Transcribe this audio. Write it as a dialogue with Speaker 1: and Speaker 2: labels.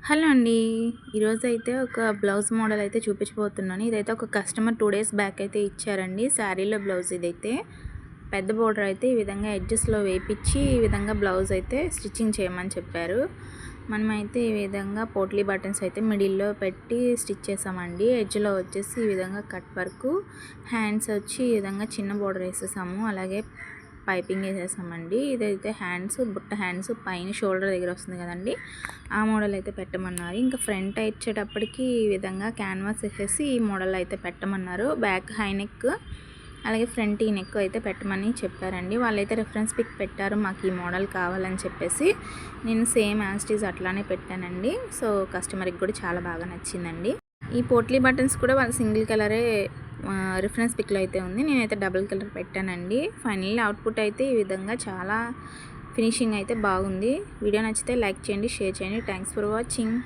Speaker 1: Hello అండి. ఈరోజైతే ఒక బ్లౌజ్ మోడల్ అయితే చూపించబోతున్నాను. ఇదైతే ఒక కస్టమర్ 2 డేస్ బ్యాక్ అయితే ఇచ్చారండి. శారీలో బ్లౌజ్ ఇదైతే. పెద్ద బోర్డర్ అయితే ఈ విధంగా ఎడ్జెస్‌లో వేపిచ్చి ఈ విధంగా బ్లౌజ్ అయితే స్టిచ్చింగ్ చేయమని చెప్పారు. మనమైతే ఈ విధంగా పోట్లీ బటన్స్ అయితే మిడిల్‌లో పెట్టి స్టిచ్ చేసామండి. ఎడ్జ్‌లో వచ్చేసి ఈ విధంగా కట్ వర్క్, హ్యాండ్స్ వచ్చి ఈ విధంగా చిన్న బోర్డర్ వేసేసాము. అలాగే పైపింగ్ వేసేసామండి. ఇదైతే హ్యాండ్స్, బుట్ట హ్యాండ్స్ పైన షోల్డర్ దగ్గర వస్తుంది కదండి, ఆ మోడల్ అయితే పెట్టమన్నారు. ఇంకా ఫ్రంట్ ఇచ్చేటప్పటికి ఈ విధంగా క్యాన్వాస్ వేసేసి ఈ మోడల్ అయితే పెట్టమన్నారు. బ్యాక్ హై నెక్ అలాగే ఫ్రంట్ ఈ నెక్ అయితే పెట్టమని చెప్పారండి. వాళ్ళైతే రెఫరెన్స్ పిక్ పెట్టారు మాకు ఈ మోడల్ కావాలని చెప్పేసి. నేను సేమ్ యాజ్ ఇట్ ఈజ్ అట్లానే పెట్టానండి. సో కస్టమర్కి కూడా చాలా బాగా నచ్చిందండి. ఈ పోట్లీ బటన్స్ కూడా వాళ్ళు సింగిల్ కలరే రిఫరెన్స్ పిక్లో అయితే ఉంది. నేనైతే డబుల్ కలర్ పెట్టానండి. ఫైనల్లీ అవుట్పుట్ అయితే ఈ విధంగా చాలా ఫినిషింగ్ అయితే బాగుంది. వీడియో నచ్చితే లైక్ చేయండి, షేర్ చేయండి. Thanks for watching.